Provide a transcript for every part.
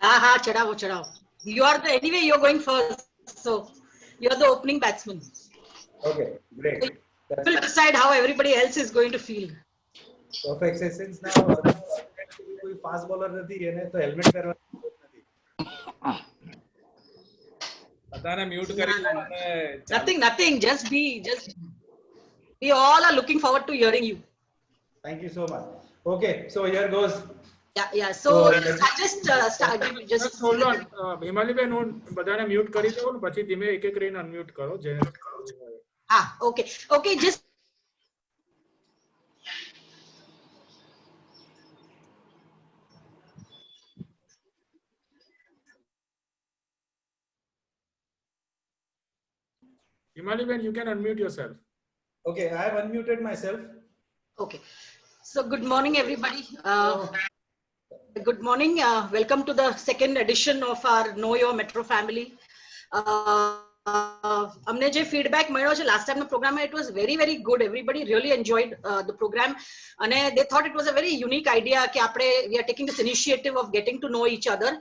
Chadao, chadao. You are the anyway. You're going first, so you're the opening batsman. Okay, great. So That's you will decide how everybody else is going to feel. perfect. So since now कोई fast bowler નથી એને તો helmet પહેરવાની જરૂર નથી. બધાને mute કરી દો અને ચાલુ. Nothing. Just be. We all are looking forward to hearing you. Thank you so much. Okay, so here goes. Yeah. So just start. Just hold on. હિમાલીબેન હું બધાને મ્યુટ કરી દઉં ને પછી ધીમે એક એક કરીને અનમ્યુટ કરો જે Okay. Just હિમાલીબેન you can unmute yourself. Okay, I have unmuted myself. okay. So good morning, everybody. Good morning. Welcome to the second edition of our Know Your Metro family. हमने जो feedback મળ્યો છે last time no program it was very good. Everybody really enjoyed the program and they thought it was a very unique idea કે આપણે we are taking this initiative of getting to know each other,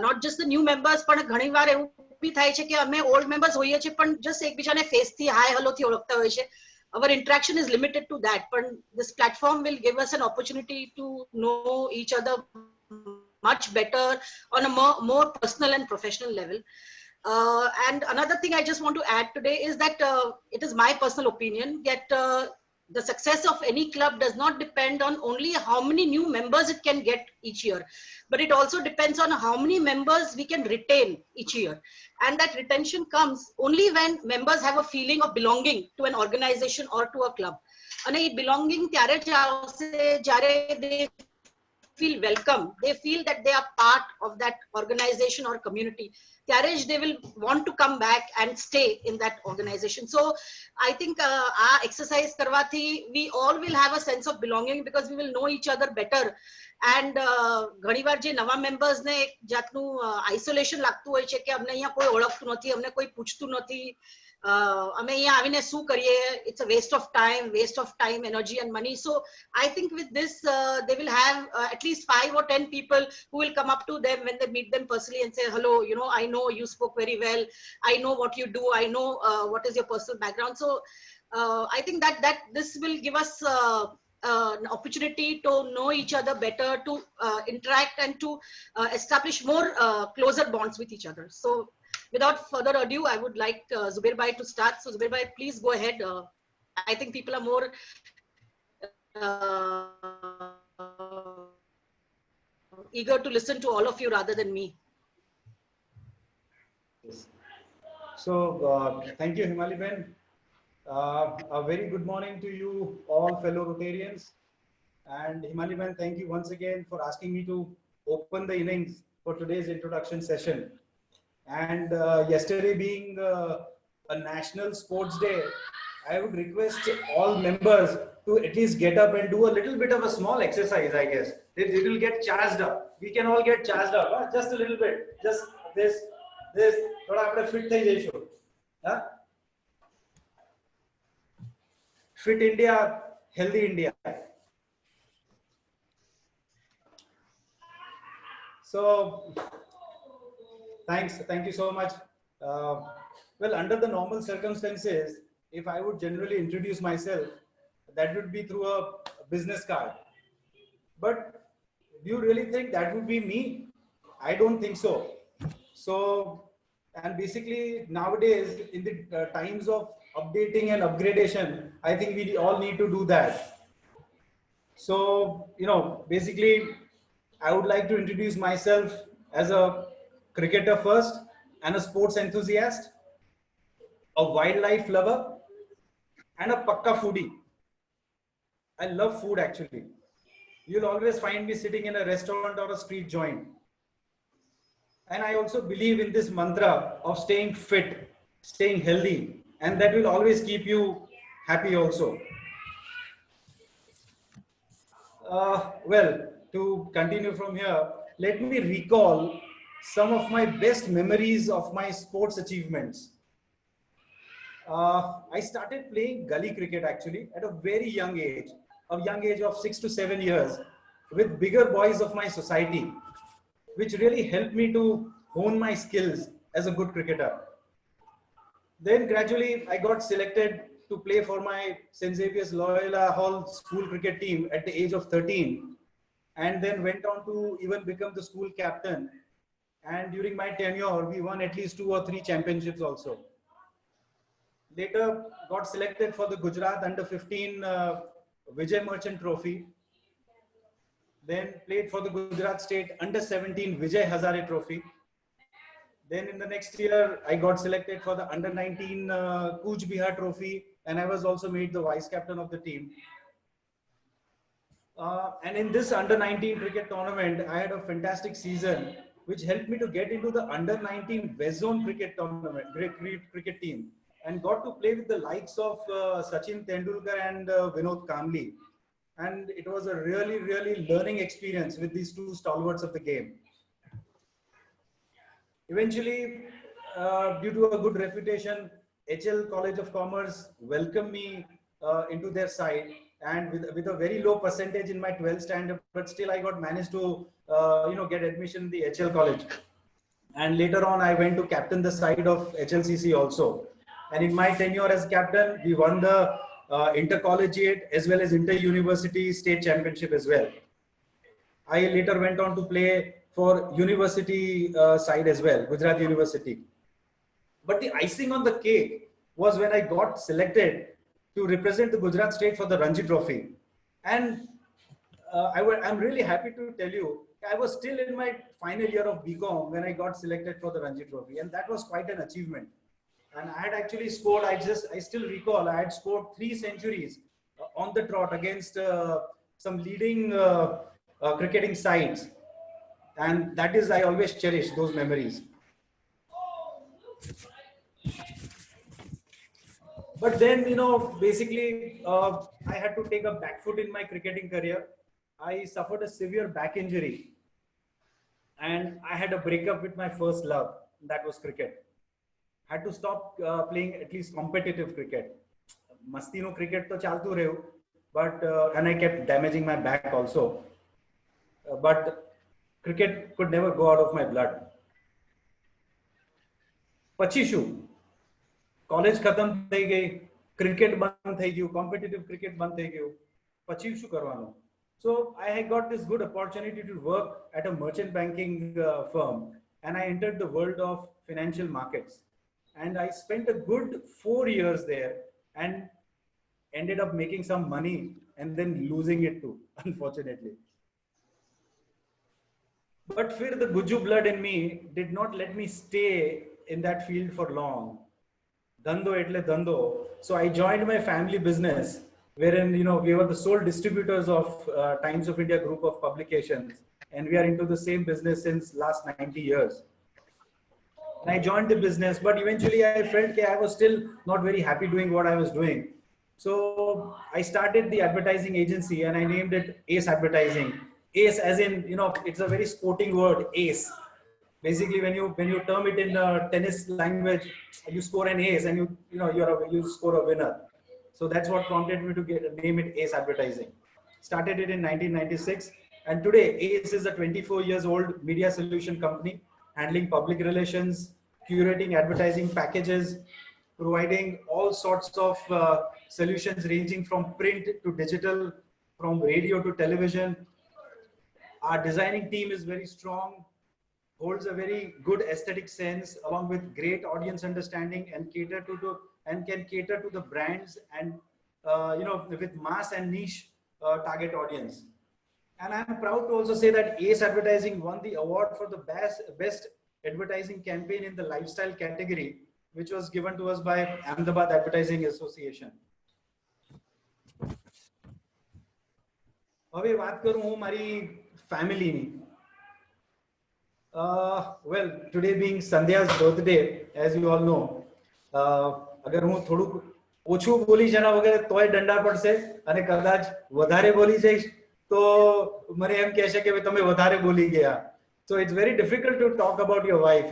not just the new members પણ ઘણીવાર એવું બી થાય છે કે અમે old members હોઈએ છીએ પણ just એકબીજાને face થી hi hello થી ઓળખતા હોઈએ છે. Our interaction is limited to that, but this platform will give us an opportunity to know each other much better on a more personal and professional level. And another thing I just want to add today is that it is my personal opinion that the success of any club does not depend on only how many new members it can get each year, but it also depends on how many members we can retain each year. And that retention comes only when members have a feeling of belonging to an organization or to a club. And belonging ત્યારે જ આવશે જ્યારે they feel welcome, they feel that they are part of that organization or community. ત્યારે જ they will want to come back and stay in that organization. So I think our exercise કરવાથી we all will have a sense of belonging because we will know each other better. And ઘણીવાર જે નવા members ને એક જાતનું isolation લાગતું હોય છે કે અમને અહીંયા કોઈ ઓળખતું નથી, અમને કોઈ પૂછતું નથી, અમે અહીંયા આવીને શું કરીએ, it's a waste of time, energy and money. So I think with this they will have at least 5 or 10 people who will come up to them when they meet them personally and say, hello, I know you spoke very well, I know what you do, I know what is your personal background. So I think that this will give us an opportunity to know each other better, to interact and to establish more closer bonds with each other. So without further ado, I would like Zubair Bhai to start. So Zubair Bhai, please go ahead. I think people are more eager to listen to all of you rather than me. So thank you, Himali Ben. A very good morning to you all fellow Rotarians. And Himali Ben, thank you once again for asking me to open the innings for today's introduction session. And yesterday being a National Sports Day, I would request all members to at least get up and do a little bit of a small exercise, I guess. It will get charged up. We can all get charged up, huh? Just a little bit. Just this. Thoda apne fit thai jaisu. Huh? Fit India, healthy India. So, thank you so much. Well, under the normal circumstances, if I would generally introduce myself, that would be through a business card. But do you really think that would be me? I don't think so. So, and basically nowadays in the times of updating and upgradation, I think we all need to do that. So, basically I would like to introduce myself as a cricketer first and a sports enthusiast, a wildlife lover and a pakka foodie. I love food actually. You'll always find me sitting in a restaurant or a street joint. And I also believe in this mantra of staying fit, staying healthy, and that will always keep you happy also. Well, to continue from here, let me recall some of my best memories of my sports achievements. I started playing gully cricket actually at a very young age of 6 to 7 years with bigger boys of my society. which really helped me to hone my skills as a good cricketer. Then gradually I got selected to play for my St. Xavier's Loyola Hall school cricket team at the age of 13, and then went on to even become the school captain. And during my tenure, we won at least 2 or 3 championships also. Later got selected for the Gujarat under 15 Vijay Merchant Trophy. Then played for the Gujarat State under 17 Vijay Hazare Trophy. Then in the next year, I got selected for the under 19 Cooch Behar Trophy, and I was also made the vice captain of the team. And in this under 19 cricket tournament, I had a fantastic season, which helped me to get into the under 19 West Zone cricket tournament, cricket team, and got to play with the likes of Sachin Tendulkar and Vinod Kamli. And it was a really, really learning experience with these two stalwarts of the game. Eventually, due to a good reputation, HL College of Commerce welcomed me into their side, and with a very low percentage in my 12th standard, but still I got managed to get admission in the HL College. And later on, I went to captain the side of HLCC also. And in my tenure as captain, we won the intercollegiate as well as inter-university state championship as well. I later went on to play for university side as well, Gujarat University. But the icing on the cake was when I got selected to represent the Gujarat state for the Ranji Trophy. And I'm really happy to tell you, I was still in my final year of BCom when I got selected for the Ranji Trophy. And that was quite an achievement. And I had actually scored, I still recall, I had scored 3 centuries on the trot against some leading cricketing sides. And that is, I always cherish those memories. But then, basically, I had to take a back foot in my cricketing career. I suffered a severe back injury. And I had a breakup with my first love, that was cricket. Had to stop playing at least competitive cricket. Mastino cricket to chaltu rehu, but and I kept damaging my back also. But cricket could never go out of my blood. Pachi shu, college khatam thai gayi, cricket band thai gayu, competitive cricket band thai gayu. Pachi shu karwanu. So I had got this good opportunity to work at a merchant banking firm, and I entered the world of financial markets. And I spent a good 4 years there and ended up making some money and then losing it too, unfortunately. But fear the Guju blood in me did not let me stay in that field for long. Dhando etle dhando. So I joined my family business, wherein we were the sole distributors of Times of India group of publications, and we are into the same business since last 90 years. And I joined the business, but eventually I felt that I was still not very happy doing what I was doing. So I started the advertising agency and I named it Ace Advertising. Ace as in, it's a very sporting word, ace. Basically, when you term it in tennis language, you score an ace and you score a winner. So that's what prompted me to name it Ace Advertising. Started it in 1996, and today Ace is a 24 years old media solution company, handling public relations, curating advertising packages, providing all sorts of solutions ranging from print to digital, from radio to television. Our designing team is very strong, holds a very good aesthetic sense, along with great audience understanding, and can cater to the brands and with mass and niche target audience. And I'm proud to also say that Ace Advertising won the award for the best advertising campaign in the lifestyle category, which was given to us by Ahmedabad Advertising Association. હવે વાત કરું હું મારી ફેમિલીની. Well, today being Sandhya's birthday, as you all know, અગર હું થોડુંક ઓછું બોલીશ એના વગર તોય દંડા પડશે, અને કદાચ વધારે બોલી જઈશ તો મને એમ કહેશે કે તમે વધારે બોલી ગયા. So it's very difficult to talk about your wife,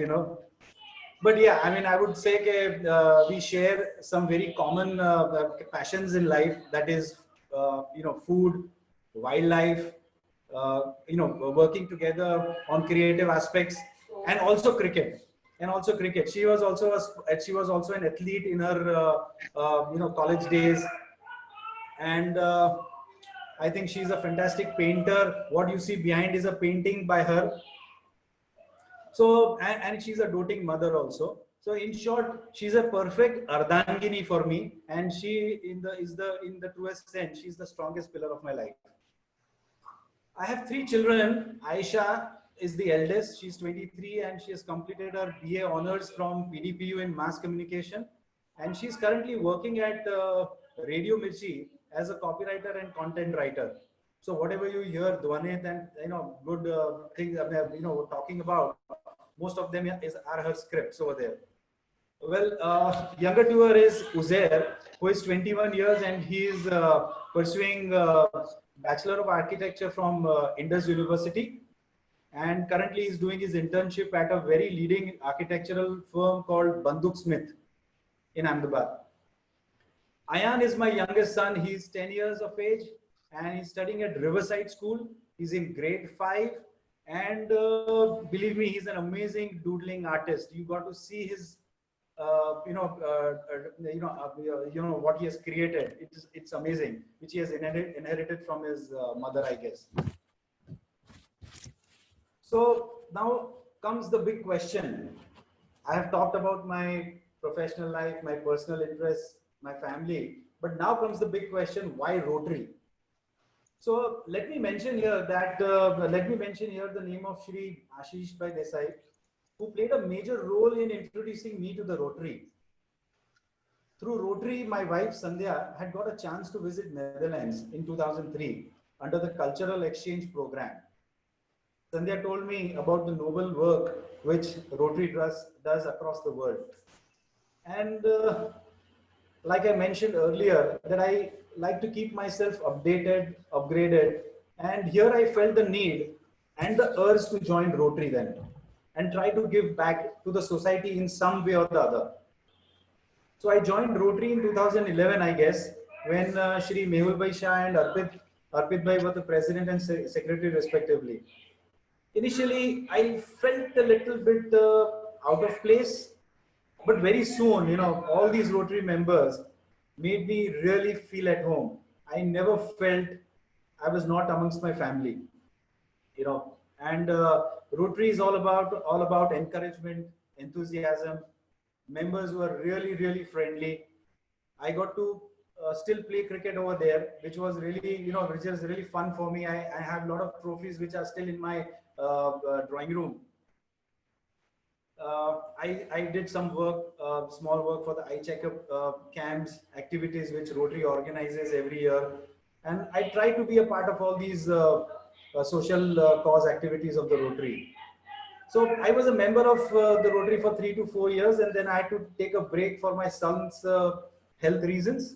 But yeah, I mean, I would say that we share some very common passions in life. That is, food, wildlife, working together on creative aspects, and also cricket. She was also an athlete in her college days, and I think she's a fantastic painter. What you see behind is a painting by her. So, and she's a doting mother also. So in short, she's a perfect Ardhangini for me, and she in the truest sense, she's the strongest pillar of my life. I have 3 children. Aisha is the eldest. She's 23 and she has completed her BA honors from PDPU in mass communication, and she's currently working at Radio Mirchi as a copywriter and content writer. So whatever you hear Dwanit and good things talking about, most of them are her scripts over there. Well, younger to her is Uzair, who is 21 years, and he is pursuing Bachelor of Architecture from Indus University, and currently is doing his internship at a very leading architectural firm called Banduk Smith in Ahmedabad. Ayan is my youngest son. He's 10 years of age and he's studying at Riverside School. He's in grade 5, and believe me, he's an amazing doodling artist. You got to see his what he has created. It's amazing, which he has inherited from his mother, I guess. So now comes the big question. I have talked about my professional life, my personal interests, my family, but now comes the big question: why Rotary? So let me mention here the name of Shri Ashish Bhai Desai, who played a major role in introducing me to the Rotary. Through Rotary, my wife Sandhya had got a chance to visit Netherlands in 2003 under the Cultural Exchange Program. Sandhya told me about the noble work which Rotary does across the world. And like I mentioned earlier, that I like to keep myself updated, upgraded, and here I felt the need and the urge to join Rotary then, and try to give back to the society in some way or the other. So I joined Rotary in 2011, I guess, when Shri Mehul Bhai Shah and Arpit Bhai were the president and secretary respectively. Initially, I felt a little bit out of place, but very soon, all these Rotary members made me really feel at home. I never felt I was not amongst my family, and Rotary is all about encouragement, enthusiasm, members who are really, really friendly. I got to still play cricket over there, which was really, which is really fun for me. I have a lot of trophies which are still in my drawing room. I did some work, small work for the eye checkup camps, activities which Rotary organizes every year. And I try to be a part of all these social cause activities of the Rotary. So I was a member of the Rotary for 3 to 4 years, and then I had to take a break for my son's health reasons.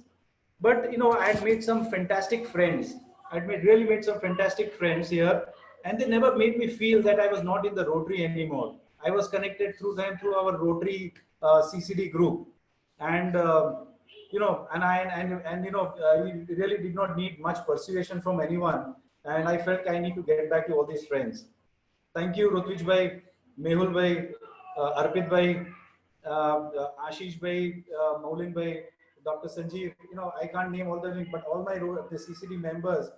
But I had made some fantastic friends. Really made some fantastic friends here, and they never made me feel that I was not in the Rotary anymore. I was connected through them through our Rotary CCD group, and you really did not need much persuasion from anyone, and I felt I need to get back to all these friends. Thank you, Rutvij Bhai, Mehul Bhai, Arpit Bhai, Ashish Bhai, Maulin Bhai, Dr. Sanjeev. I can't name all the names, but all the CCD members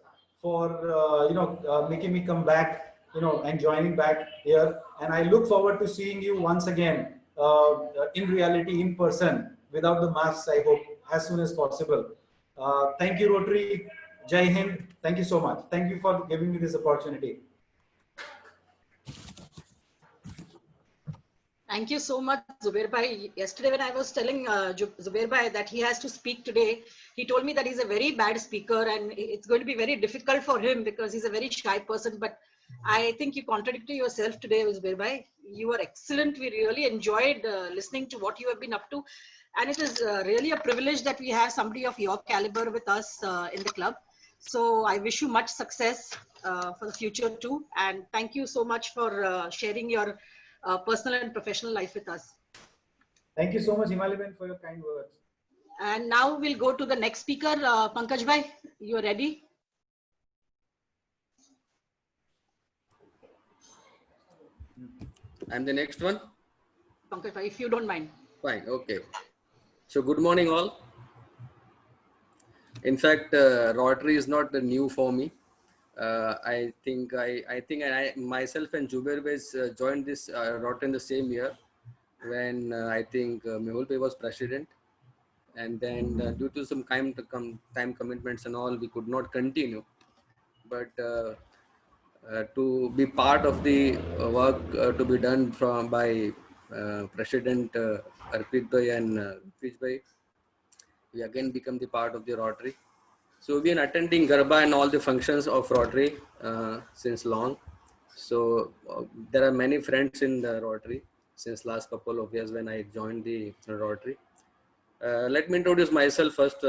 for making me come back, and joining back here. And I look forward to seeing you once again in reality, in person, without the masks, I hope, as soon as possible. Thank you, Rotary. Jai Hind. Thank you so much. Thank you for giving me this opportunity. Thank you so much, Zubair Bhai. Yesterday, when I was telling Zubair Bhai that he has to speak today, he told me that he's a very bad speaker and it's going to be very difficult for him because he's a very shy person. But I think you contradicted yourself today, Zubair Bhai. You were excellent. We really enjoyed listening to what you have been up to. And it is really a privilege that we have somebody of your caliber with us in the club. So I wish you much success for the future too. And thank you so much for sharing your personal and professional life with us. Thank you so much, Himaliben, for your kind words. And now we'll go to the next speaker, Pankaj Bhai. You are ready? I'm the next one. Pankaj, if you don't mind. Fine. Okay. So good morning, all. In fact, Rotary is not new for me. I think I myself and Jubair joined this Rotary in the same year when I think Mehul Bhai was president, and then due to some time commitments and all, we could not continue. But to be part of the work to be done from by President Arpit Bhai and Fish Bhai, we again become the part of the Rotary. So we've been attending Garba and all the functions of Rotary since long. So there are many friends in the Rotary since last couple of years when I joined the Rotary. Let me introduce myself first.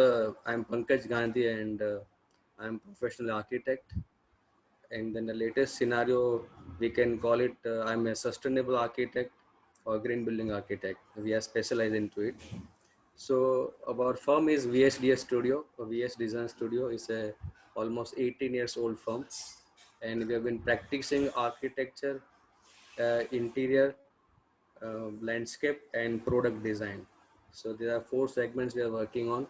I'm Pankaj Gandhi and I'm professional architect. And then the latest scenario, we can call it, I'm a sustainable architect or green building architect. We are specialized into it. So our firm is VSDS Studio. VS Design Studio is a almost 18 years old firm, and we have been practicing architecture, interior, landscape, and product design. So there are 4 segments we are working on,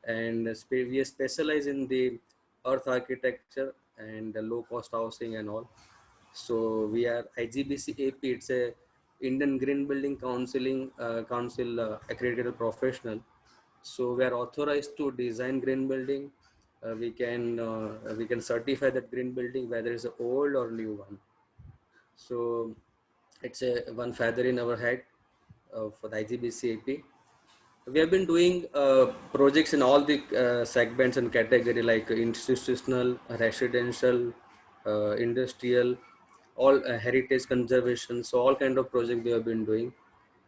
and we specialize in the earth architecture and the low cost housing and all. So we are IGBC AP. It's a Indian Green Building Council accredited professional. So we are authorized to design green building. We can certify that green building whether it's an old or new one. So it's a one feather in our head for the IGBC AP. We have been doing projects in all the segments and category like institutional, residential, industrial, all heritage conservation. So all kind of projects we have been doing.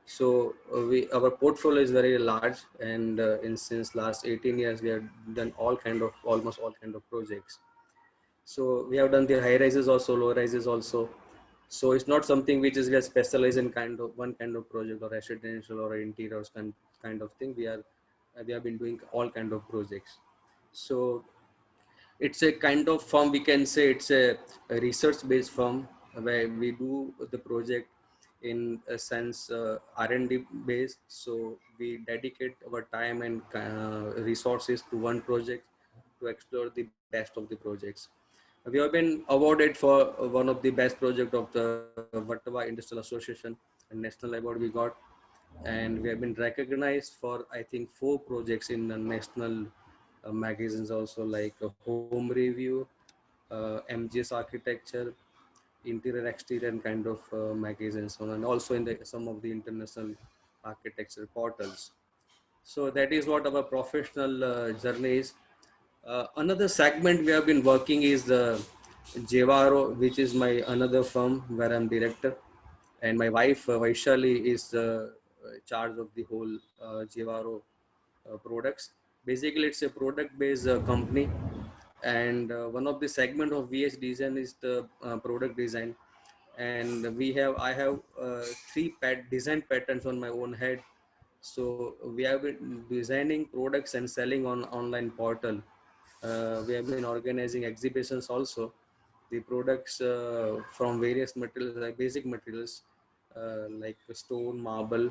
So our portfolio is very large, and since last 18 years we have done almost all kind of projects. So we have done the high rises also, low rises also. So it's not something which is we are specialized in one kind of project or residential or interiors kind of thing. We have been doing all kind of projects. So it's a kind of firm, we can say it's a research based firm where we do the project in a sense R&D based. So we dedicate our time and resources to one project to explore the best of the projects. We have been awarded for one of the best project of the Vattava Industrial Association, a national award we got, and we have been recognized for I think 4 projects in the national magazines also, like Home Review, MGS Architecture, Interior Exterior and kind of magazines, and also in some of the international architecture portals. So that is what our professional journey is. Another segment we have been working is the Jevaro, which is my another firm where I'm director, and my wife Vaishali is charge of the whole Jevaro products. Basically, it's a product-based company, and one of the segment of VS Design is the product design, and I have 3 design patterns on my own head. So we have been designing products and selling on online portal. We have been organizing exhibitions also. The products from various materials, like basic materials, like stone, marble,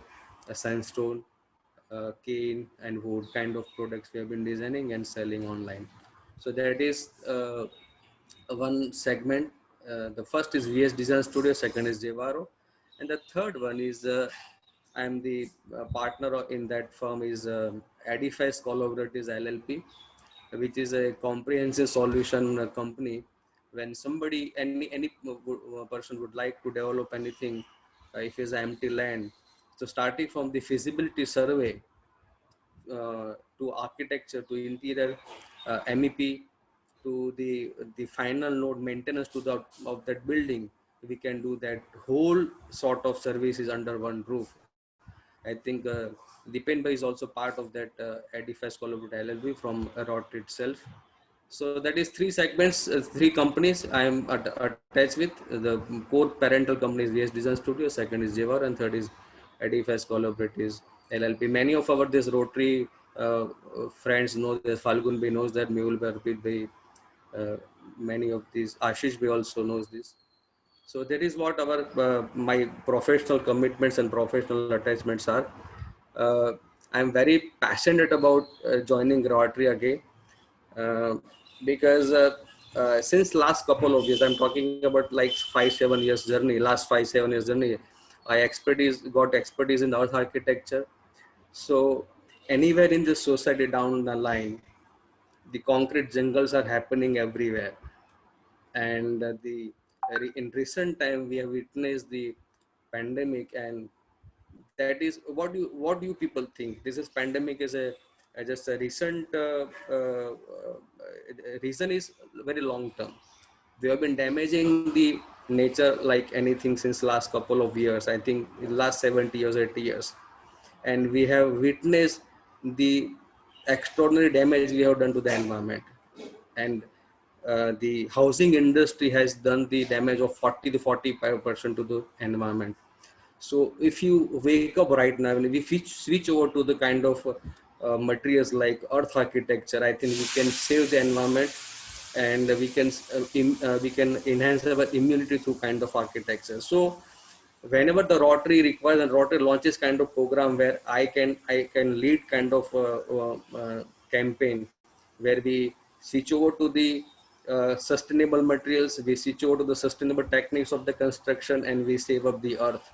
sandstone, cane and wood kind of products we have been designing and selling online. So that is one segment. The first is VS Design Studio, second is Jevaro, and the third one is I'm the partner in that firm is Edifice Collaboratives LLP, which is a comprehensive solution company. When somebody, any person would like to develop anything, if it's empty land, so starting from the feasibility survey to architecture to interior, MEP to the final node maintenance to the of that building, we can do that whole sort of services under one roof. I think Dipen Bhai is also part of that Edifice Collaborative LLB from ROT itself. So that is 3 segments, 3 companies I am attached with. The core parental company is VS Design Studio, second is Jewar, and third is Edifice Collaboratives LLP. Many of our this Rotary friends know that. Falgun Bhai knows that, Mehul Bhai, Arpit Bhai, many of these, Ashish Bhai also knows this. So that is what our my professional commitments and professional attachments are. uh, I'm very passionate about joining Rotary again, uh, because since last couple of years, I'm talking about like 5-7 years journey, last 5-7 years journey, I got expertise in earth architecture. So anywhere in the society down the line, the concrete jungles are happening everywhere. And in recent time, we have witnessed the pandemic, and that is what do you people think? This is pandemic is a just a recent reason is very long term. We have been damaging the nature like anything since last couple of years. I think in last 70 years, 80 years, and we have witnessed the extraordinary damage we have done to the environment. And the housing industry has done the damage of 40 to 45% to the environment. So if you wake up right now, and if we switch over to the kind of materials like earth architecture, I think we can save the environment, and we can enhance our immunity through kind of architecture. So whenever the Rotary requires and Rotary launches kind of program where I can lead kind of campaign where we switch over to the sustainable materials, we switch over to the sustainable techniques of the construction, and we save up the earth.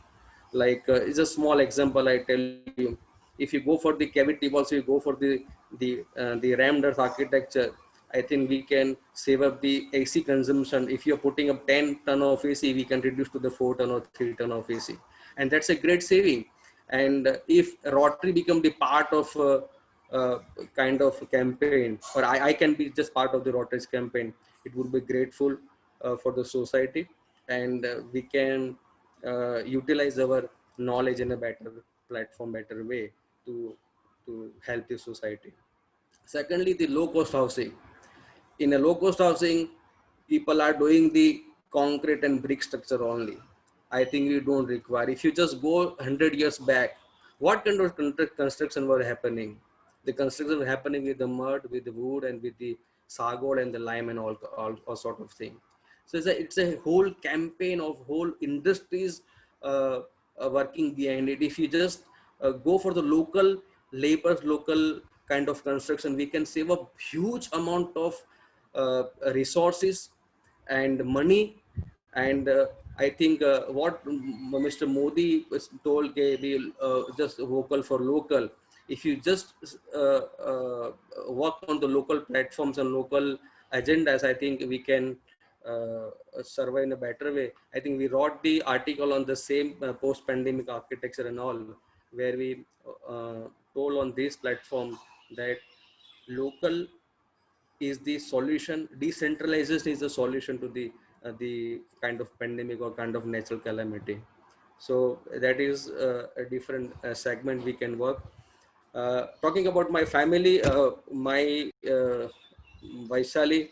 Like it's a small example I tell you. If you go for the cavity walls, you go for the rammed earth architecture, I think we can save up the AC consumption. If you're putting up 10 ton of AC, we can reduce to the 4 ton or 3 ton of AC. And that's a great saving. And if Rotary become the part of kind of campaign, or I can be just part of the Rotary's campaign, it would be grateful for the society. And we can utilize our knowledge in a better platform, better way to help the society. Secondly, the low cost housing. In a low cost housing, people are doing the concrete and brick structure only. I think we don't require. If you just go 100 years back, what kind of construction were happening? The construction were happening with the mud, with the wood, and with the sagod and the lime and all sort of thing. So it's a whole campaign of whole industries working behind it. If you just go for the local labors, local kind of construction, we can save a huge amount of resources and money. And I think what Mr. Modi was told, okay, we'll just vocal for local. If you just work on the local platforms and local agendas, I think we can survive in a better way. I think we wrote the article on the same post-pandemic architecture and all, where we told on this platform that local is the solution, decentralization is the solution to the kind of pandemic or kind of natural calamity. So that is a different segment we can work. Talking about my family, my Vaishali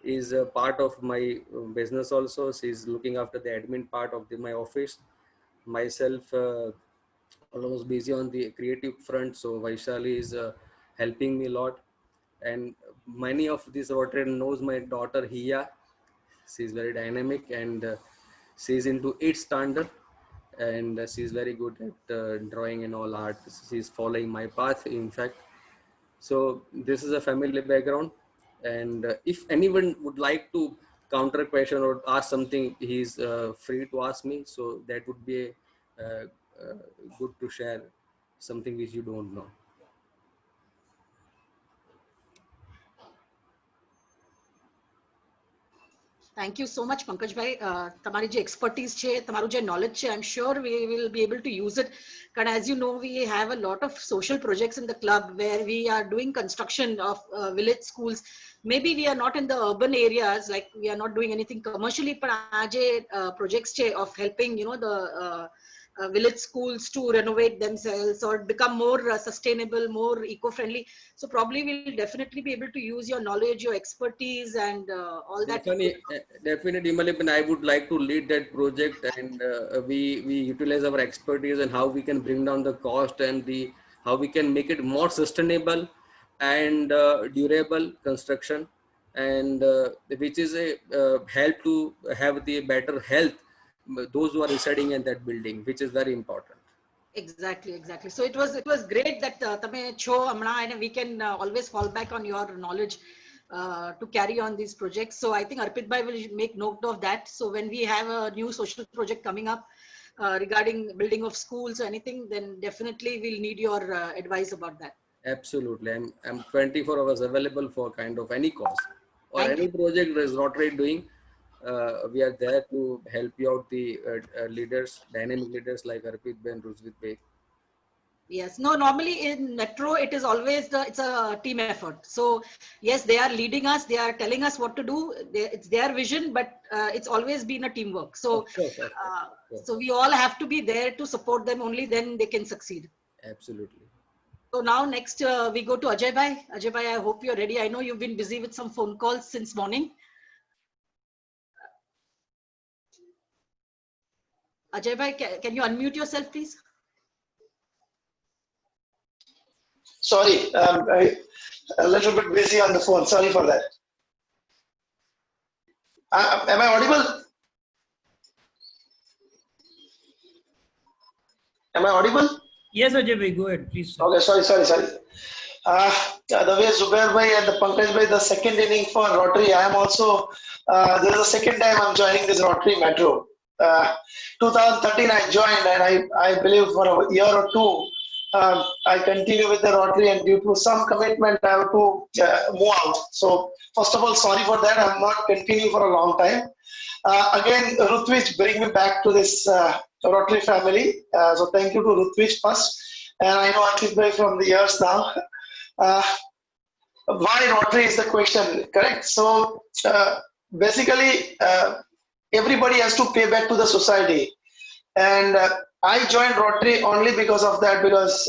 is a part of my business also. She's looking after the admin part of my office. Myself, almost busy on the creative front. So Vaishali is helping me a lot. And many of these Rotarian knows my daughter Hiya. She's very dynamic, and she's into 8th standard, and she's very good at drawing and all art. She's following my path, in fact. So this is a family background, and if anyone would like to counter a question or ask something, he's free to ask me. So that would be good to share something which you don't know. Thank you so much, Pankaj bhai. Tamari je expertise che, tamaru je knowledge che, I'm sure we will be able to use it. Because as you know, we have a lot of social projects in the club where we are doing construction of village schools. Maybe we are not in the urban areas, like we are not doing anything commercially, but aaj projects che of helping, the village schools to renovate themselves or become more sustainable, more eco-friendly. So probably we'll definitely be able to use your knowledge, your expertise, and all that. Definitely, Malip, I would like to lead that project, and we utilize our expertise and how we can bring down the cost, and how we can make it more sustainable and durable construction, and which is a help to have the better health those who are residing in that building, which is very important. Exactly. So it was great that tame cho amna, and we can always fall back on your knowledge to carry on these projects. So I think Arpit bhai will make note of that. So when we have a new social project coming up regarding building of schools or anything, then definitely we'll need your advice about that. Absolutely. I'm 24 hours available for kind of any cause or Thank any project that is Rotary doing. We are there to help you out, the leaders, dynamic leaders like Arpit Ben, Ruzvit Bey. Yes, no, normally in Metro, it is always it's a team effort. So yes, they are leading us, they are telling us what to do. It's their vision, but it's always been a teamwork. So, Of course, of course. so we all have to be there to support them. Only then they can succeed. Absolutely. So now next we go to Ajay bhai. Ajay bhai, I hope you're ready. I know you've been busy with some phone calls since morning. Ajay bhai, can you unmute yourself, please? Sorry, a little bit busy on the phone. Sorry for that. Am I audible? Am I audible? Yes, Ajay bhai, go ahead, please. Sir. Okay, sorry. The way Zubair bhai and the Pankaj bhai, the second inning for Rotary, I am also, this is the second time I'm joining this Rotary Metro. 2013 I joined, and I believe for a year or two, I continue with the Rotary, and due to some commitment, I have to move out. So first of all, sorry for that. I'm not continuing for a long time. Again, Rutvij bring me back to this Rotary family. So thank you to Rutvij first. And I know Arpit bhai from the years now. Why Rotary is the question, correct? So basically, everybody has to pay back to the society. And I joined Rotary only because of that, because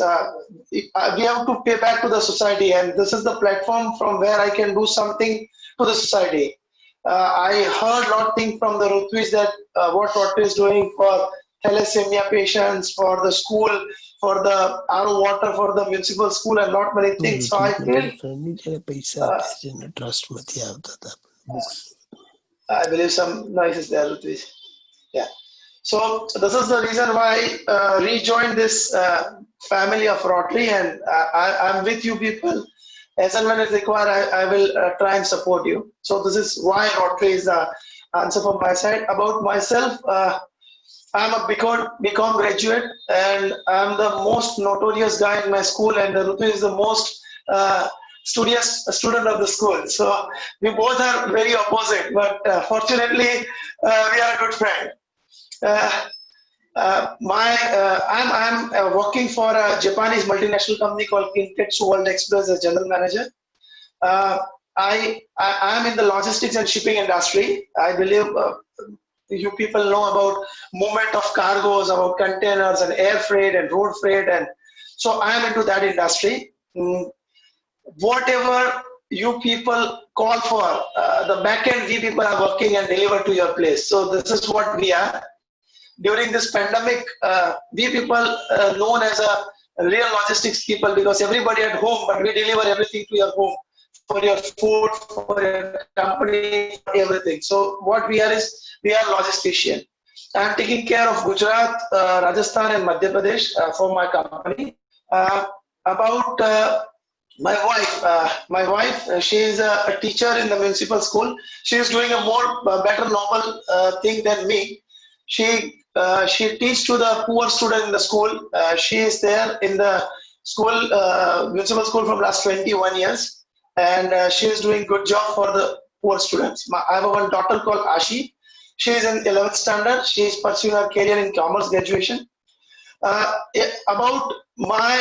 we have to pay back to the society, and this is the platform from where I can do something to the society. I heard a lot of things from the Rutvij that what Rotary is doing for thalassemia patients, for the school, for the RO water, for the municipal school, and lot many things. So I feel I believe some noise is there, Rutvij. Yeah. So this is the reason why I rejoined this family of Rotary, and I'm with you people. As and when it's required, I will try and support you. So this is why Rotary is the answer from my side. About myself, I'm a BCom graduate, and I'm the most notorious guy in my school, and Rutu is the most studious student of the school. So we both are very opposite, but fortunately, we are a good friend. I'm working for a Japanese multinational company called Kintetsu World Express as general manager. I am in the logistics and shipping industry. I believe you people know about movement of cargoes, about containers and air freight and road freight, and so I am into that industry. Whatever you people call for, the back end, we people are working and deliver to your place. So this is what we are. During this pandemic, we people known as a real logistics people, because everybody at home, but we deliver everything to your home, for your food, for your company, everything. So what we are is, we are logistician. I am taking care of Gujarat, Rajasthan and Madhya Pradesh for my company. About my wife, she is a teacher in the municipal school. She is doing a better noble thing than me. She teaches to the poor student in the school. She is there in the school, municipal school, from last 21 years, and she is doing good job for the poor students. I have one daughter called Ashi. She is in 11th standard. She is pursuing her career in commerce graduation. About my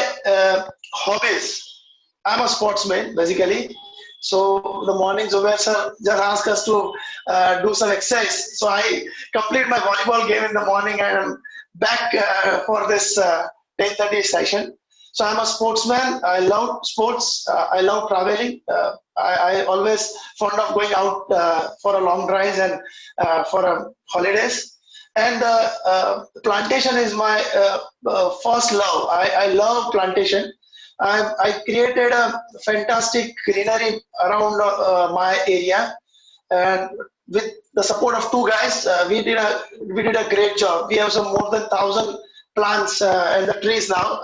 hobbies, I'm a sportsman basically. So the morning Zubair sir just asked us to do some exercise. So I complete my volleyball game in the morning, and I'm back for this 10:30 session. So I'm a sportsman. I love sports. I love traveling. I always fond of going out for a long drive and for holidays. And plantation is my first love. I love plantation. I created a fantastic greenery around my area, and with the support of two guys, we did a great job. We have some more than 1,000 plants and the trees now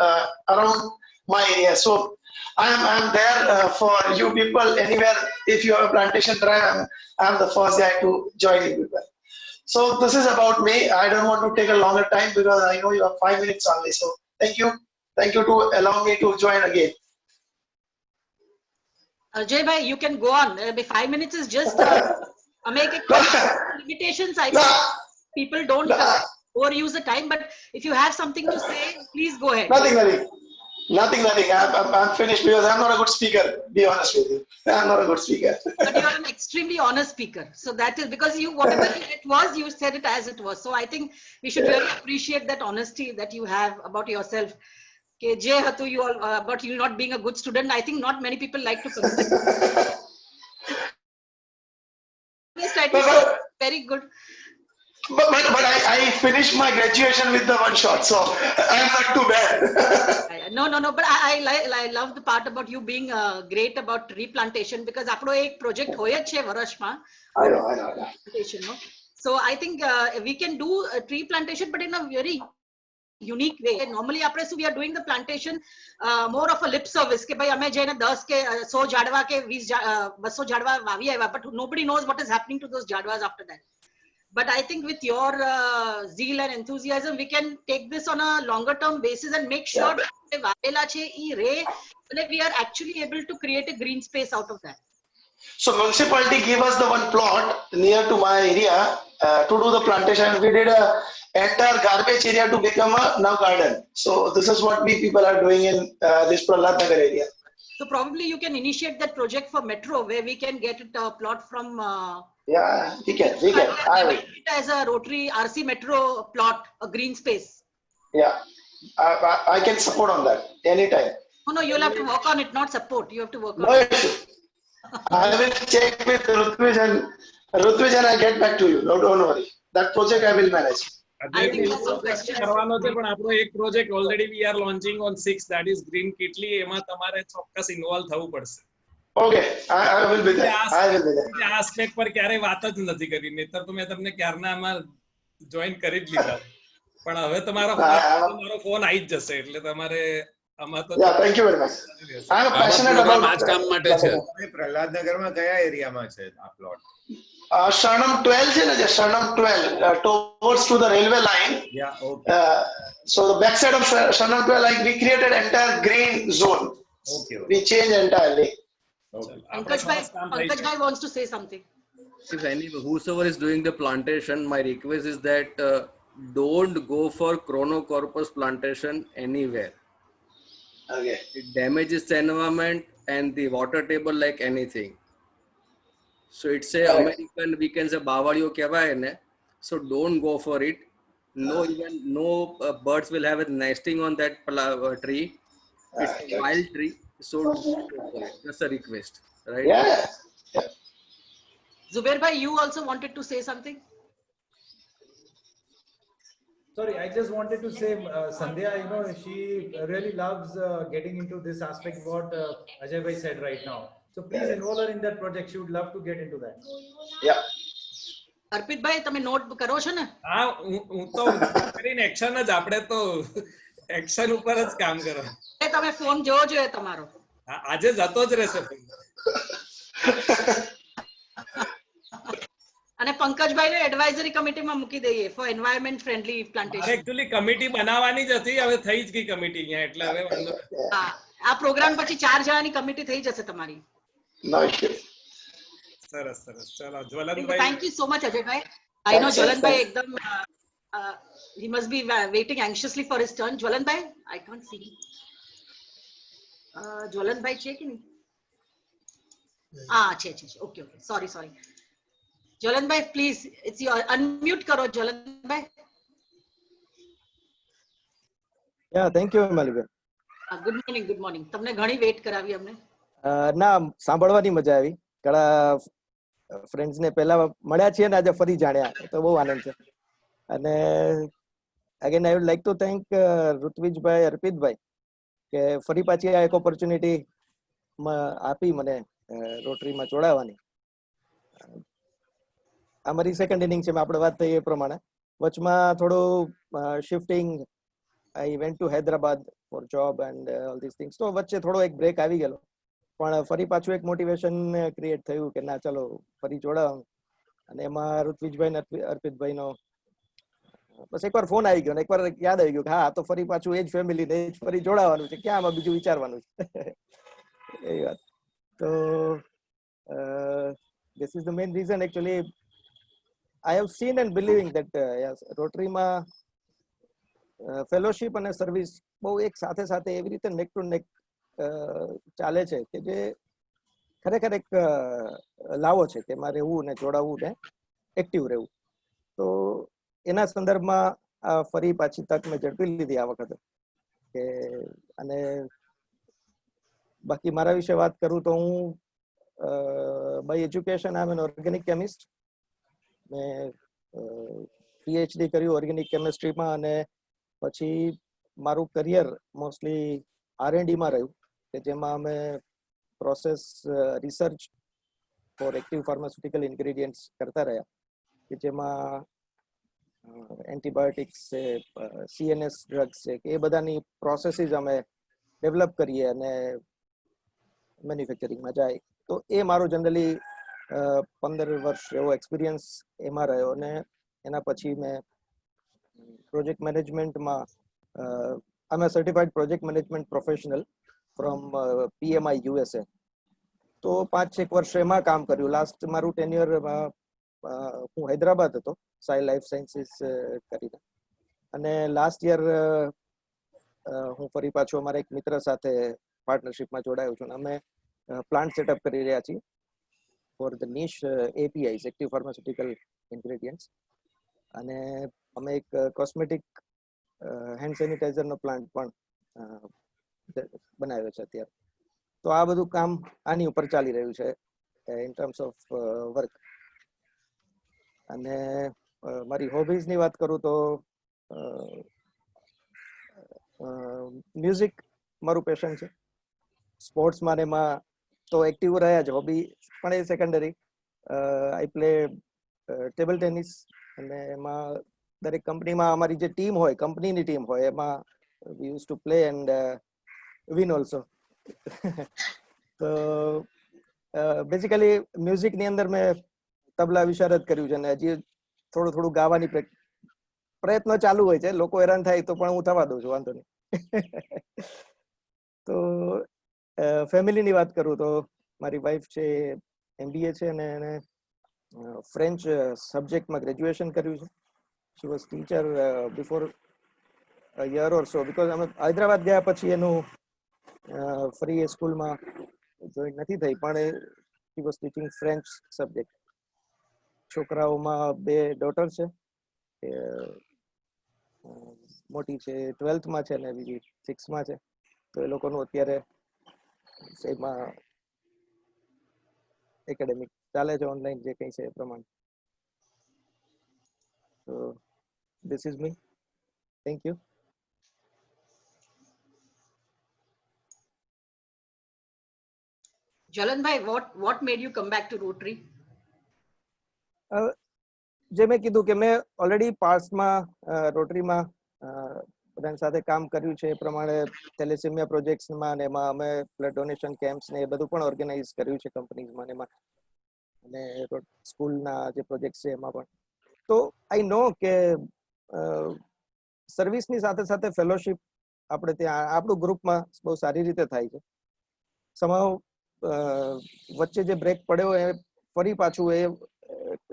around my area. So I'm there for you people anywhere. If you have a plantation drive, I'm the first guy to join you people. So this is about me. I don't want to take a longer time because I know you have 5 minutes only. So thank you to allow me to join again. Ajay bhai, you can go on. 5 minutes is just make limitations. I No. think people don't No. overuse the time. But if you have something to say, please go ahead. Nothing. I'm finished because I'm not a good speaker. Be honest with you, I'm not a good speaker. But you are an extremely honest speaker. So that is because you, whatever it was, you said it as it was. So I think we should really appreciate that honesty that you have about yourself. Okay, Jay Hatu, you all about you not being a good student. I think not many people like to consider. Very good. But I finished my graduation with the one shot, so I'm not too bad. No. But I love the part about you being great about replantation because आपनो एक project होया छे वर्षमा. I know. No? So I think we can do a tree plantation, but in a very unique way. Normally, we are doing the plantation more of a lip service. Ke bhai, hame jane 10 ke 100 jadwa ke 20 200 jadwa vavi aaya, but nobody knows what is happening to those jadwas after that. But I think with your zeal and enthusiasm, we can take this on a longer term basis and make sure that we are actually able to create a green space out of that. So municipality gave us the one plot near to my area to do the plantation. We did a entire garbage area to become a now garden. So this is what we people are doing in this Prahlad Nagar area. So probably you can initiate that project for Metro where we can get it a plot from. Yeah, we can. I will. As a Rotary RC Metro plot, a green space. Yeah, I can support on that anytime. No, you'll have to work on it, not support. You have to work on No it. issue. I will check with Rutvij and I'll get back to you. No, don't worry. That project I will manage. I think that's some questions. કરવાનો છે પણ આપણો એક project already we are launching on 6 that is green kitli એમાં તમારે ચોક્કસ involve થવું પડશે. Okay, I will be there. I will be there. આ આસ્પેક્ટ પર ક્યારે વાત જ નથી કરી, નહીતર તો મેં તમને ક્યારના આમાં જોઈન કરી જ લીધા. પણ હવે તમારો ફોન આવી જ જશે એટલે તમારે આમાં તો. Yeah, thank you very much. I am passionate about આ કામ માટે છે. પ્રહલાદનગરમાં કયા એરિયામાં છે આ પ્લોટ? Sharnam 12 છે ને, જે Sharnam 12 towards to the railway line. Yeah, okay. So the back side of Sharnam 12, like we created entire green zone. Okay. We changed entirely. Okay. Pankaj bhai wants to say something. If whosoever is doing the plantation, my request is that don't go for chronocorpus plantation anywhere. Okay. It damages the environment and the water table like anything. So it's a American, we can say Bavariyo kehvaye ne. So don't go for it. No birds will have a nesting on that tree. It's a wild tree. So don't go for it. That's a request, right? Yeah. Zubair bhai, you also wanted to say something? Sorry, I just wanted to say, Sandhya, she really loves getting into this aspect what Ajay bhai said right now. So please enroll her in that project. She would love to get into that. Yeah. અર્પિત ભાઈ તમે not કરો છો ને? હા, હું તો કરીને action જ, આપણે તો એક્શન ઉપર જ કામ કરો. તમે ફોન જોવો જોઈએ તમારો. આજે જતો જ રહેશે. અને પંકજભાઈ ને એડવાઇઝરી કમિટીમાં મૂકી દઈએ four environment friendly plantation. Actually committee બનાવવાની જ હતી, હવે થઈ જ ગઈ કમિટી અહીંયા, એટલે હવે વાંધો નથી. આ પ્રોગ્રામ પછી 4 જણાની કમિટી થઈ જશે તમારી. No issue. સરસ. ચલો જ્વલનભાઈ. Thank you so much Ajay bhai. I know જ્વલનભાઈ એકદમ he must be waiting anxiously for his turn. જ્વલનભાઈ, I can't see him. જ્વલનભાઈ છે કે નહીં? છે. Okay. Sorry. જ્વલનભાઈ, please, it's your unmute કરો જ્વલનભાઈ. Yeah, thank you Malibai. Good morning. તમને ઘણી wet કરાવી અમને. ના, સાંભળવાની મજા આવી. ઘણા ફ્રેન્ડ્સ ને પહેલા મળ્યા છીએ ને આજે ફરી જાણ્યા, તો બહુ આનંદ છે. અને again I would like to thank ઋત્વિજભાઈ, અર્પિતભાઈ કે ફરી પાછી આ એક ઓપોર્ચ્યુનિટી આપી મને રોટરીમાં જોડાવાની. આ મારી સેકન્ડ ઇનિંગ છે, આપણે વાત થઈ એ પ્રમાણે. વચમાં થોડું shifting, I went to Hyderabad for job and all this things. તો વચ્ચે થોડો એક બ્રેક આવી ગયેલો, પણ ફરી પાછું એક મોટિવેશન ક્રિએટ થયું કે ના ચલો ફરી જોડાવાનું. અને એમાં ઋત્વિજભાઈ ને અર્પિતભાઈનો બસ એકવાર ફોન આવી ગયો ને એકવાર યાદ આવી ગયું કે હા તો ફરી પાછું એ જ ફેમિલી ને એ જ ફરી જોડાવાનું છે, ક્યાં આમાં બીજું વિચારવાનું છે. એ વાત તો this is the main reason actually I have seen and believing that yes, રોટરીમાં ફેલોશિપ અને સર્વિસ બહુ એક સાથે સાથે એવી રીતે નેક ટુ નેક ચાલે છે કે જે ખરેખર એક લાવો છે કે એમાં રહેવું ને જોડાવું ને એક્ટિવ રહેવું. તો એના સંદર્ભમાં ફરી પાછી તક મેં ઝડપી લીધી આ વખતે કે. અને બાકી મારા વિશે વાત કરું તો હું by education I am an organic chemist. મેં પીએચડી કર્યું ઓર્ગેનિક કેમિસ્ટ્રીમાં અને પછી મારું કરિયર મોસ્ટલી R&Dમાં રહ્યું કે જેમાં અમે process research for active pharmaceutical ingredients કરતા રહ્યા કે જેમાં એન્ટીબાયોટિક્સ છે, CNS ડ્રગ્સ છે કે એ બધાની પ્રોસેસીસ અમે ડેવલપ કરીએ અને મેન્યુફેક્ચરિંગમાં જાય. તો એ મારું જનરલી 15 વર્ષ એવો એક્સપિરિયન્સ એમાં રહ્યો. અને એના પછી મેં પ્રોજેક્ટ મેનેજમેન્ટમાં I am certified project management professional from PMI USA. તો 5-6 વર્ષ એમાં કામ કર્યું. લાસ્ટ મારું ટેન્યુઅર હું હૈદરાબાદ હતો સાઈ લાઈફ સાયન્સીસ કરીને. અને લાસ્ટ યર હું ફરી પાછો અમારા એક મિત્ર સાથે પાર્ટનરશિપમાં જોડાયો છું. અમે પ્લાન્ટ સેટઅપ કરી રહ્યા છીએ for the niche APIs active pharmaceutical ingredients. અને અમે એક કોસ્મેટિક હેન્ડ સેનિટાઈઝરનો પ્લાન્ટ પણ બનાવ્યો છે અત્યારે. તો આ બધું કામ આની ઉપર ચાલી રહ્યું છે ઇન ટર્મ્સ ઓફ વર્ક. અને મારી હોબીઝની વાત કરું તો મ્યુઝિક મારું પેશન છે. સ્પોર્ટ્સમાં એમાં તો એક્ટિવ રહ્યા જ, હોબી પણ એ secondary. I play table tennis અને એમાં દરેક કંપનીમાં અમારી જે ટીમ હોય, કંપનીની ટીમ હોય, એમાં વી use to play and win also. તો બેઝિકલી મ્યુઝિકની અંદર મેં તબલા વિશારદ કર્યું છે અને હજી થોડું થોડું ગાવાની પ્રયત્નો ચાલુ હોય છે. લોકો હેરાન થાય તો પણ હું થવા દઉં છું, વાંધો નહીં. તો ફેમિલીની વાત કરું તો મારી વાઈફ છે MBA છે અને એને ફ્રેન્ચ સબ્જેક્ટમાં ગ્રેજ્યુએશન કર્યું છે. She was teacher before a year or so, because અમે હૈદરાબાદ ગયા પછી એનું ફરી એ સ્કૂલમાં જોઈન નથી થઈ, પણ she was teaching French subject. છોકરાઓમાં 2 ડોટર છે, મોટી છે 12th છે અને બીજી 6 છે. તો એ લોકોનું અત્યારે એમાં એકેડેમિક ચાલે છે, ઓનલાઈન જે કંઈ છે એ પ્રમાણે. તો this is me. Thank you. Jalanbhai, what made you come back to Rotary? જે મેં કીધું કે મેં ઓલરેડી પાસ્ટમાં રોટરીમાં બધાની સાથે કામ કર્યું છે. એ પ્રમાણે થેલેસેમિયા પ્રોજેક્ટ્સમાં અને એમાં અમે બ્લડ ડોનેશન કેમ્પ્સ ને એ બધું પણ ઓર્ગેનાઇઝ કર્યું છે કંપનીઝમાં એમાં, અને સ્કૂલના જે પ્રોજેક્ટ છે એમાં પણ. તો આઈ નો કે સર્વિસની સાથે સાથે ફેલોશિપ આપણે ત્યાં આપણું ગ્રુપમાં બહુ સારી રીતે થાય છે. સમાવ વચ્ચે જે બ્રેક પડ્યો એ ફરી પાછું એ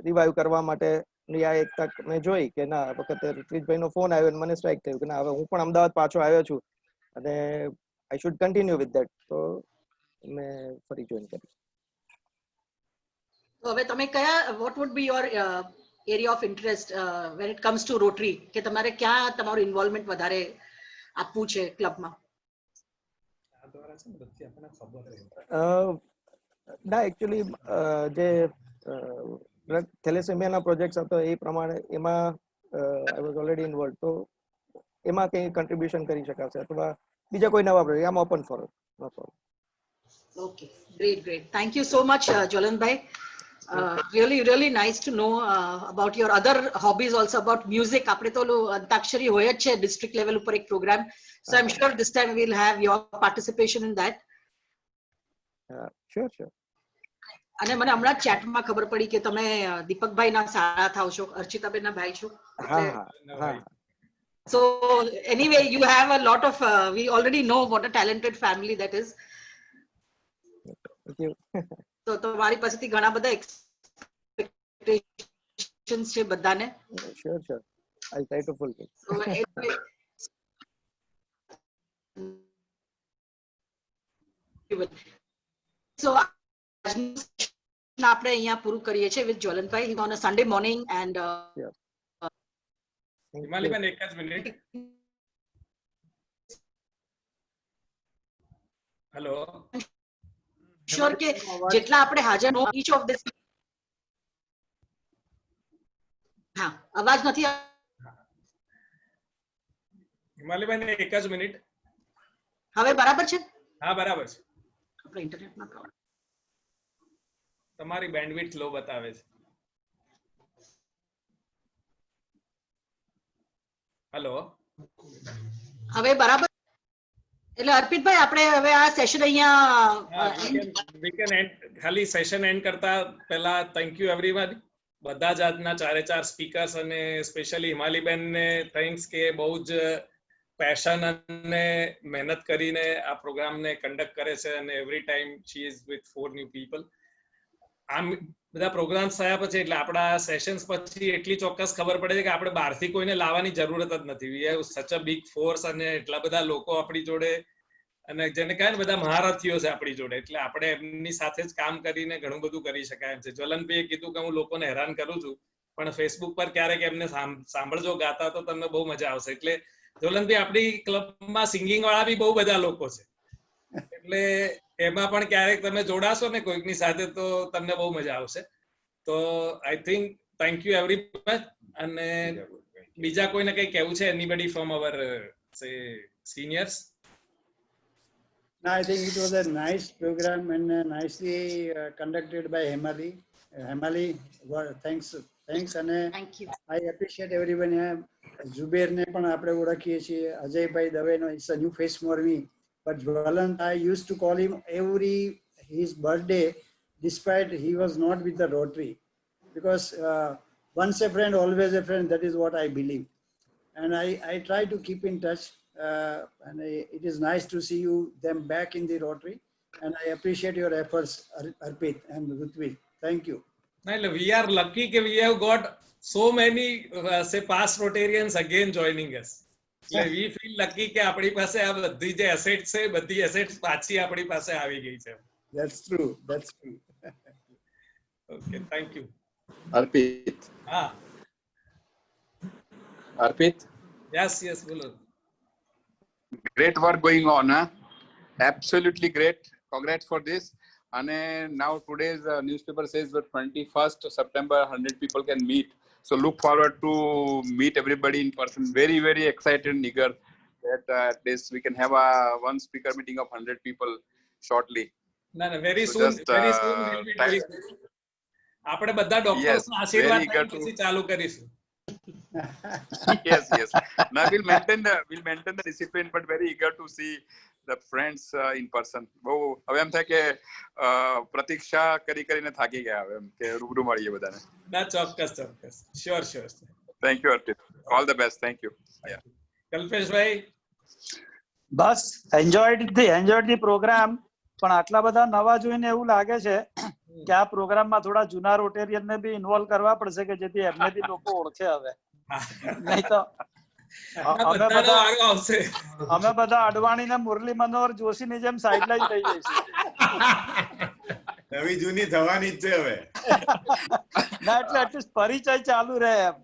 રિવાઈવ કરવા માટે આ એક તક મેં જોઈ કે ના વખતે ઋત્વિજભાઈનો ફોન આવ્યો અને મને સ્ટ્રાઇક થયું કે ના હવે હું પણ અમદાવાદ પાછો આવ્યો છું અને I should continue with that. તો મેં ફરી જોઈન કર્યું. તો હવે તમે કયા, what would be your area of interest when it comes to Rotary, કે તમારે ક્યાં તમારું ઇન્વોલ્વમેન્ટ વધારે આપવું છે ક્લબમાં? ના એકચ્યુઅલી જે થેલેસેમિયાના પ્રોજેક્ટ હતો એ પ્રમાણે એમાં આઈ વોઝ ઓલરેડી ઇન્વોલ્વ. તો એમાં કંઈ કન્ટ્રીબ્યુશન કરી શકાશે અથવા બીજા કોઈ નવા પ્રોજેક્ટ, આમ open for no problem. Okay, great. Thank you so much, Jalanbhai. really nice to know about your other hobbies also, about music. આપણે તો અંતાક્ષરી હોય જ છે district level ઉપર એક program, so I'm sure this time we'll have your participation in that. Sure. અને મને હમણાં chatમાં ખબર પડી કે તમે દીપકભાઈના સારા થાવ છો, અર્ચિતાબેનના ભાઈ છો. So anyway, you have a lot of we already know what a talented family that is. Thank you. So તમારી પાસેથી ઘણા બધા expectations છે બધાને. Sure. I'll try to fulfill. So anyway, so આપણે અહીંયા પૂરું કરીએ છીએ with જ્વલનભાઈ on a Sunday morning and હિમાલીબેન એક જ મિનિટ. હેલો, sure કે જેટલા આપણે હાજર નો each of this. હા, અવાજ નથી. હિમાલીબેન એક જ મિનિટ. હવે બરાબર છે? હા, બરાબર છે. આપણે ઇન્ટરનેટમાં પ્રોબ્લેમ. તમારી બેન્ડવિડ્થ લો બતાવે છે. હેલો, હવે બરાબર? એટલે અર્પિતભાઈ આપણે હવે આ સેશન અહીંયા we can end. ખાલી સેશન એન્ડ કરતા પહેલા થેન્ક યુ એવરીવન, બધા જ આજના 4 સ્પીકર્સ અને સ્પેશિયલી હિમાલીબેન ને થેન્ક્સ કે બહુ જ પેશન અને મહેનત કરીને આ પ્રોગ્રામને કન્ડક્ટ કરે છે અને every time she is with 4 new people. આમ બધા પ્રોગ્રામ્સ થયા પછી એટલે આપણા સેશન્સ પછી એટલી ચોક્કસ ખબર પડે છે કે આપણે બહારથી કોઈને લાવવાની જરૂરત જ નથી. વી હેવ સચ અ બિગ ફોર્સ અને એટલા બધા લોકો આપણી જોડે અને જેને કહે ને બધા મહારથીઓ છે આપણી જોડે, એટલે આપણે એમની સાથે જ કામ કરીને ઘણું બધું કરી શકાય એમ છે. જ્વલનભાઈએ કીધું કે હું લોકોને હેરાન કરું છું, પણ ફેસબુક પર ક્યારેક એમને સાંભળજો ગાતા તો તમને બહુ મજા આવશે. એટલે જ્વલનભાઈ આપણી ક્લબમાં સિંગિંગ વાળા બી બહુ બધા લોકો છે, એટલે એમાં પણ ક્યારેક તમે જોડાશો ને કોઈકની સાથે તો તમને બહુ મજા આવશે. તો I think thank you every much. અને બીજા કોઈને કઈ કહેવું છે? એનીબડી ફ્રોમ અવર સે seniors? No, I think it was a nice program and nicely conducted by Hemali. Hemali, thanks. And thank you. I appreciate everyone here. Zubair ne પણ આપણે ઓળખીએ છીએ, Ajaybhai દવેનો it's a new face for me. But Jwalan, I used to call him his birthday, despite he was not with the Rotary. Because once a friend, always a friend, that is what I believe. And I try to keep in touch. And it is nice to see them back in the Rotary. And I appreciate your efforts, Arpit and Rutvik. Thank you. We are lucky that we have got so many, say, past Rotarians again joining us. We feel lucky કે આપણી પાસે આ બધી જે assets છે, બધી assets પાછી આપણી પાસે આવી ગઈ છે. That's true. Okay, thank you. Arpit. Arpit? Yes, બોલો. Great work going on, huh? Absolutely great. Congrats for this. And now today's newspaper says that 21st September 100 people can meet. So look forward to meet everybody in person. Very, very excited and eager that at least we can have one speaker meeting of 100 people shortly. No, very soon we'll be doing this. આપણે બધા ડોક્ટર્સના આશીર્વાદ પછી ચાલુ કરીશું. Yes. Now we'll maintain the discipline, but very eager to see the friends in person. હવે એમ થાય કે પ્રતીક્ષા કરીને થાકી ગયા હવે એમ કે રૂબરૂ મળીએ બધાને. ના, ચોક્કસ. Sure. Thank you, Arpit. All the best. Thank you. Yeah. Kalpeshbhai? Bus enjoyed the program. પણ આટલા બધા નવા જોઈને એવું લાગે છે કે આ પ્રોગ્રામમાં થોડા જૂના રોટેરિયનને બી ઇન્વોલ્વ કરવા પડશે કે જેથી એમને બી લોકો ઓળખે. હવે નહીં તો અમે બધા અડવાણી ને મુરલી મનોહર જોશીની જેમ સાઇડલાઇન થઈ જઈશું. નવી જૂની થવાની જ છે હવે. ના, એટલે એટલીસ્ટ પરિચય ચાલુ રહે એમ.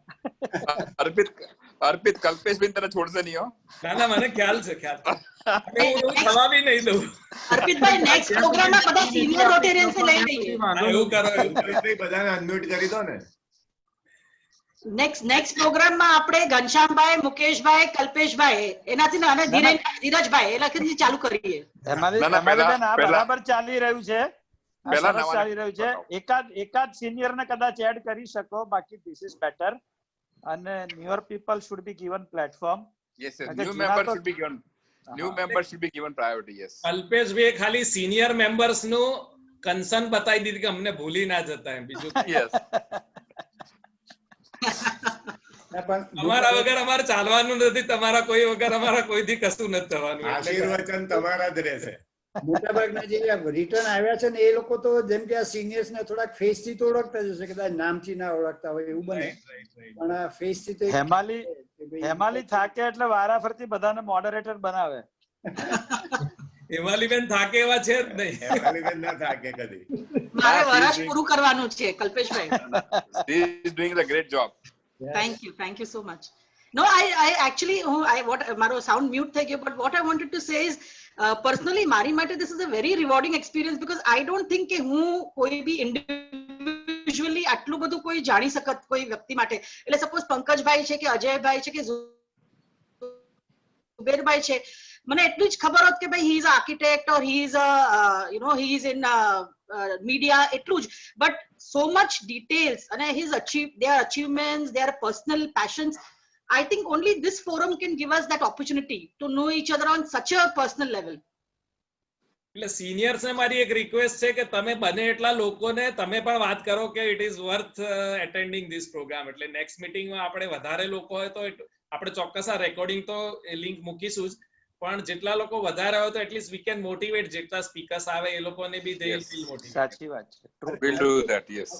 અર્પિત કલ્પેશભાઈ તને છોડશે નહીં હો. ના, મને ખ્યાલ છે. હું થવા બી નહીં દઉં. અર્પિતભાઈ નેક્સ્ટ પ્રોગ્રામમાં બધા સિનિયર રોટેરિયન્સ લઈ લઈએ. એવું કરો, બધાને અનમ્યુટ કરી દો ને. નેક્સ્ટ પ્રોગ્રામમાં આપણે ઘનશ્યામભાઈ, મુકેશભાઈ, કલ્પેશભાઈ એનાથી અને ધીરજભાઈ એનાથી ચાલુ કરીએ. બરાબર ચાલી રહ્યું છે. પહેલા સરસ નવા ચાલી રહ્યું છે. એકાદ સિનિયર ને કદાચ એડ કરી શકો, બાકી ધીસ ઇઝ બેટર. અને newer people should be given platform. yes yes new member should be given priority. yes Kalpeshbhai ખાલી સિનિયર મેમ્બર્સ નું કન્સર્ન બતાવી દીધી કે અમને ભૂલી ના જતા એમ. બીજું yes તમારા વગર અમારે ચાલવાનું નથી, તમારા કોઈ વગર અમારા કોઈથી કશું નથી થવાનું. આશીર્વચન તમારા જ રહેશે. મોટાભાગના જે રિટર્ન આવ્યા છે ને એ લોકો તો જેમ કે આ સિનિયર્સ ને થોડાક ફેસ થી તો ઓળખતા જ હશે, કદાચ નામથી ના ઓળખતા હોય એવું બને, પણ આ ફેસ થી તો હેમાલી થાકે એટલે વારાફરતી બધાને મોડરેટર બનાવે. હેમાલીબેન થાકે એવા છે જ નહીં. હેમાલીબેન ના થાકે કદી. મારે વરસ પૂરું કરવાનું છે Kalpeshbhai. he is doing a great job. Thank you so much. No, I actually, મારો સાઉન્ડ મ્યુટ થઈ ગયો, but what I wanted to say is, personally મારી માટે this is a very rewarding experience because I don't think કે હું કોઈ બી individually આટલું બધું કોઈ જાણી શકત કોઈ વ્યક્તિ માટે. એટલે સપોઝ પંકજભાઈ છે કે અજયભાઈ છે કે ઝુબેરભાઈ છે, મને એટલું જ ખબર હોત કે ભાઈ he is an architect or he is a he is in media, એટલું જ. But so much details and their achievements, their personal passions, I think only this forum can give us that opportunity to know each other on such a personal level. એટલે seniors ને મારી એક request છે કે તમે બને એટલા લોકોને તમે પણ વાત કરો કે it is worth attending this program. એટલે નેક્સ્ટ મીટિંગમાં આપણે વધારે લોકો હોય તો આપણે ચોક્કસ આ રેકોર્ડિંગ તો લિંક મૂકીશું જ, પણ જેટલા લોકો વધારે હોય તો એટલીસ્ટ વી કેન મોટિવેટ. જેટલા સ્પીકર્સ આવે એ લોકોને બી દે વિલ ફીલ મોટિવેટેડ. સાચી વાત છે. we'll do that. yes